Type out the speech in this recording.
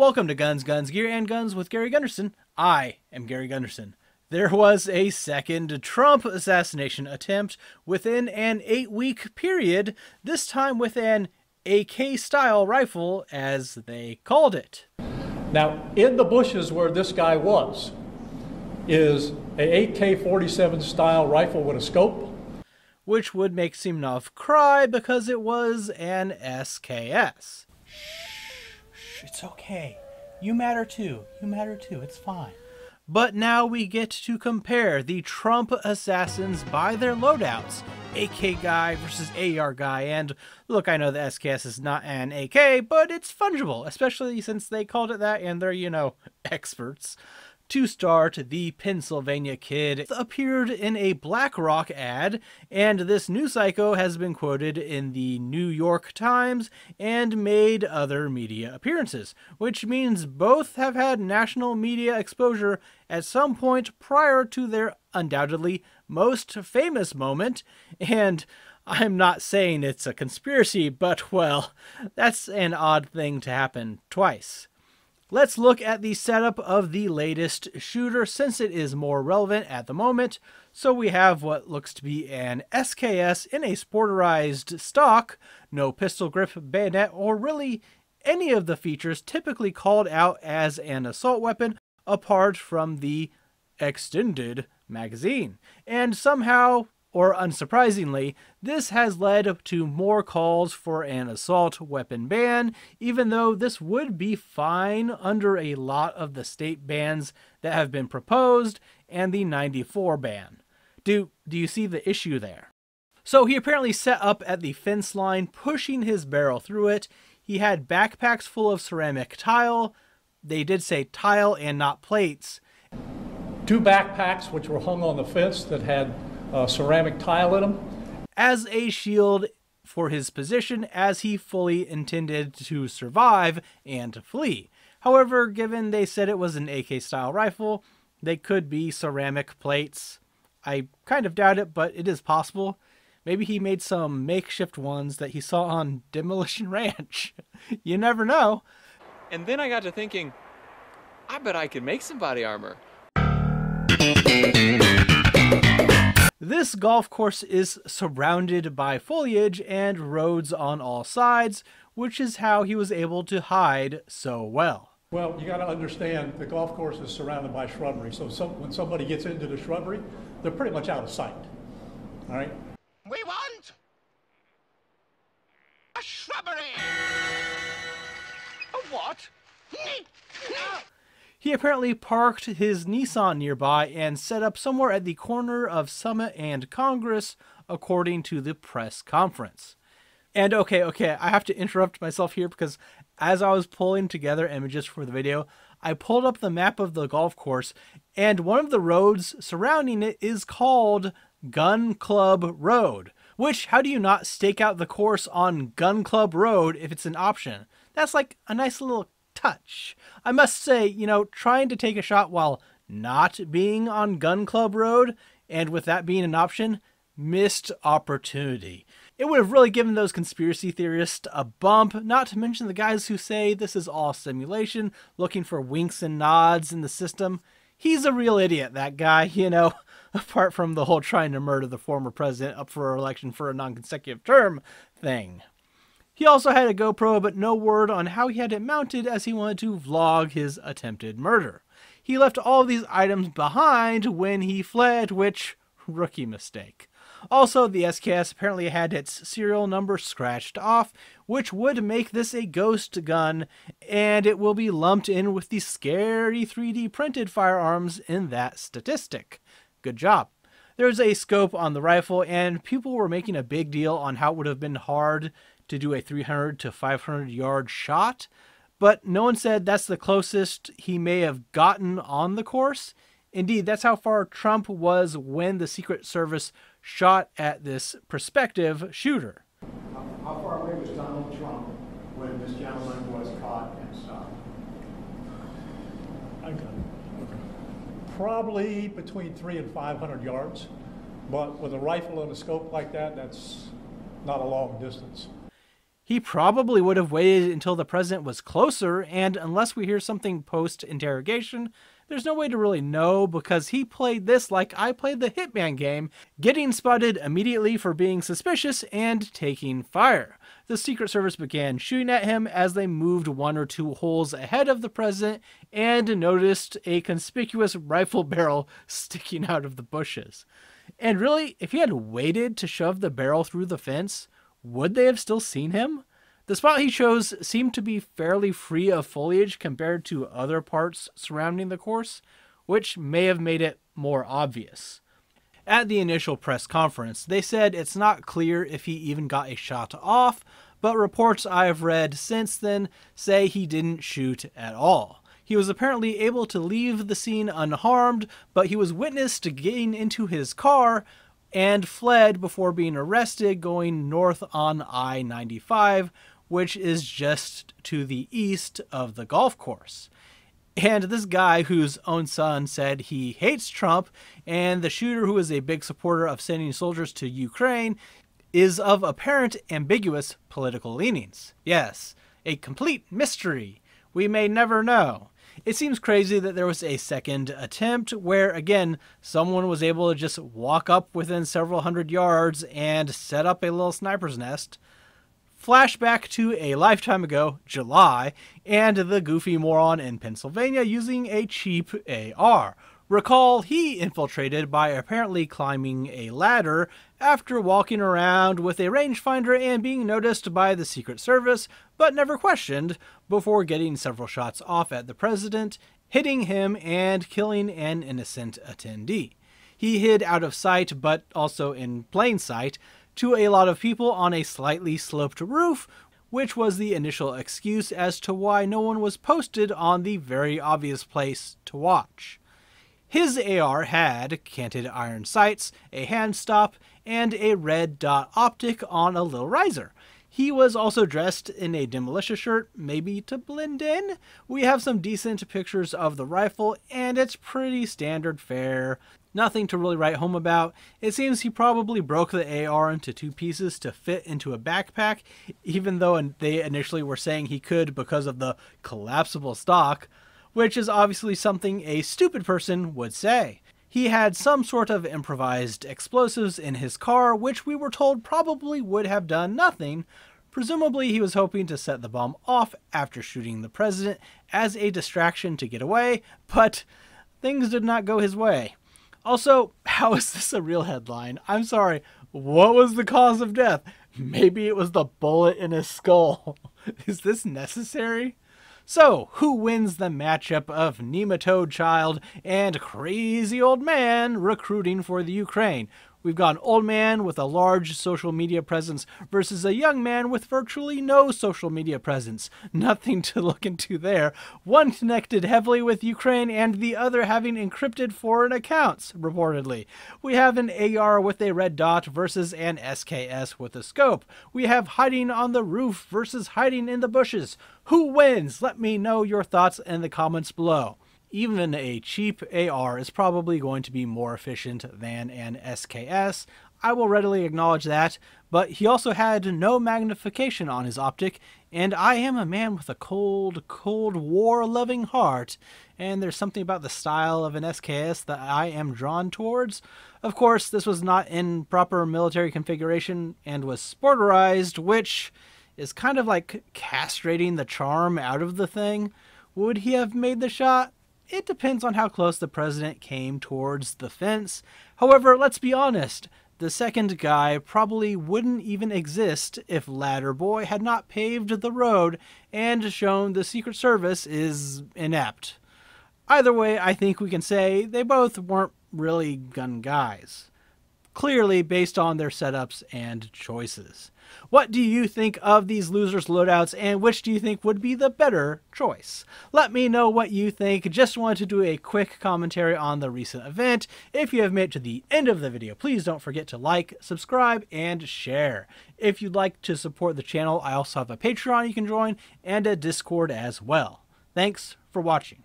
Welcome to Guns, Gear, and Guns with Gary Gunderson. I am Gary Gunderson. There was a second Trump assassination attempt within an 8-week period, this time with an AK-style rifle, as they called it. Now, in the bushes where this guy was, is a AK-47 style rifle with a scope. Which would make Simonov cry because it was an SKS. Shh, it's okay. You matter too. It's fine. But now we get to compare the Trump assassins by their loadouts. AK guy versus AR guy. And look, I know the SKS is not an AK, but it's fungible, especially since they called it that and they're, experts. To start, the Pennsylvania Kid appeared in a BlackRock ad, and this new psycho has been quoted in the New York Times and made other media appearances, which means both have had national media exposure at some point prior to their undoubtedly most famous moment. And I'm not saying it's a conspiracy, but well, that's an odd thing to happen twice. Let's look at the setup of the latest shooter since it is more relevant at the moment. So we have what looks to be an SKS in a sporterized stock, no pistol grip, bayonet, or really any of the features typically called out as an assault weapon apart from the extended magazine. And somehow, or unsurprisingly, this has led to more calls for an assault weapon ban, even though this would be fine under a lot of the state bans that have been proposed and the '94 ban. Do you see the issue there? So he apparently set up at the fence line, pushing his barrel through it. He had backpacks full of ceramic tile. They did say tile and not plates. 2 backpacks which were hung on the fence that had ceramic tile in them, as a shield for his position, as he fully intended to survive and flee. However, given they said it was an AK-style rifle, they could be ceramic plates. I kind of doubt it, but it is possible. Maybe he made some makeshift ones that he saw on Demolition Ranch. You never know. And then I got to thinking, I bet I could make some body armor. This golf course is surrounded by foliage and roads on all sides, which is how he was able to hide so well. Well, you got to understand the golf course is surrounded by shrubbery, so when somebody gets into the shrubbery, they're pretty much out of sight. All right? We want a shrubbery! A what? He apparently parked his Nissan nearby and set up somewhere at the corner of Summit and Congress, according to the press conference. And okay, I have to interrupt myself here because as I was pulling together images for the video, I pulled up the map of the golf course, and one of the roads surrounding it is called Gun Club Road, which, how do you not stake out the course on Gun Club Road if it's an option? That's like a nice little touch. I must say, trying to take a shot while not being on Gun Club Road, and with that being an option, missed opportunity. It would have really given those conspiracy theorists a bump, not to mention the guys who say this is all simulation, looking for winks and nods in the system. He's a real idiot, that guy, apart from the whole trying to murder the former president up for election for a non-consecutive term thing. He also had a GoPro, but no word on how he had it mounted as he wanted to vlog his attempted murder. He left all of these items behind when he fled, which, rookie mistake. Also, the SKS apparently had its serial number scratched off, which would make this a ghost gun, and it will be lumped in with the scary 3D printed firearms in that statistic. Good job. There's a scope on the rifle, and people were making a big deal on how it would have been hard to do a 300 to 500 yard shot, but no one said that's the closest he may have gotten on the course. Indeed, that's how far Trump was when the Secret Service shot at this prospective shooter. How far away was Donald Trump when this gentleman was caught and stopped? Probably between 300 and 500 yards, but with a rifle and a scope like that, that's not a long distance. He probably would have waited until the president was closer, and unless we hear something post-interrogation, there's no way to really know, because he played this like I played the Hitman game, getting spotted immediately for being suspicious and taking fire. The Secret Service began shooting at him as they moved 1 or 2 holes ahead of the president and noticed a conspicuous rifle barrel sticking out of the bushes. And really, if he had waited to shove the barrel through the fence, would they have still seen him? The spot he chose seemed to be fairly free of foliage compared to other parts surrounding the course, which may have made it more obvious. At the initial press conference, they said it's not clear if he even got a shot off, but reports I have read since then say he didn't shoot at all. He was apparently able to leave the scene unharmed, but he was witnessed getting into his car and fled before being arrested going north on I-95, which is just to the east of the golf course. And this guy, whose own son said he hates Trump, and the shooter, who is a big supporter of sending soldiers to Ukraine, is of apparent ambiguous political leanings. Yes, a complete mystery. We may never know. It seems crazy that there was a second attempt where, again, someone was able to just walk up within several hundred yards and set up a little sniper's nest. Flashback to a lifetime ago, July, and the goofy moron in Pennsylvania using a cheap AR. Recall he infiltrated by apparently climbing a ladder after walking around with a rangefinder and being noticed by the Secret Service, but never questioned, before getting several shots off at the president, hitting him and killing an innocent attendee. He hid out of sight, but also in plain sight, to a lot of people on a slightly sloped roof, which was the initial excuse as to why no one was posted on the very obvious place to watch. His AR had canted iron sights, a hand stop, and a red dot optic on a little riser. He was also dressed in a militia shirt, maybe to blend in. We have some decent pictures of the rifle, and it's pretty standard fare. Nothing to really write home about. It seems he probably broke the AR into 2 pieces to fit into a backpack, even though they initially were saying he could because of the collapsible stock, which is obviously something a stupid person would say. He had some sort of improvised explosives in his car, which we were told probably would have done nothing. Presumably he was hoping to set the bomb off after shooting the president as a distraction to get away, but things did not go his way. Also, how is this a real headline? I'm sorry, what was the cause of death? Maybe it was the bullet in his skull. Is this necessary? So, who wins the matchup of nematode child and crazy old man recruiting for the Ukraine? We've got an old man with a large social media presence versus a young man with virtually no social media presence. Nothing to look into there. One connected heavily with Ukraine and the other having encrypted foreign accounts, reportedly. We have an AR with a red dot versus an SKS with a scope. We have hiding on the roof versus hiding in the bushes. Who wins? Let me know your thoughts in the comments below. Even a cheap AR is probably going to be more efficient than an SKS. I will readily acknowledge that, but he also had no magnification on his optic, and I am a man with a cold, cold, war-loving heart, and there's something about the style of an SKS that I am drawn towards. Of course, this was not in proper military configuration and was sporterized, which is kind of like castrating the charm out of the thing. Would he have made the shot? It depends on how close the president came towards the fence. However, let's be honest, the second guy probably wouldn't even exist if Ladder Boy had not paved the road and shown the Secret Service is inept. Either way, I think we can say they both weren't really gun guys. Clearly based on their setups and choices. What do you think of these losers loadouts, and which do you think would be the better choice? Let me know what you think. Just wanted to do a quick commentary on the recent event. If you have made it to the end of the video, please don't forget to like, subscribe, and share. If you'd like to support the channel, I also have a Patreon you can join and a Discord as well. Thanks for watching.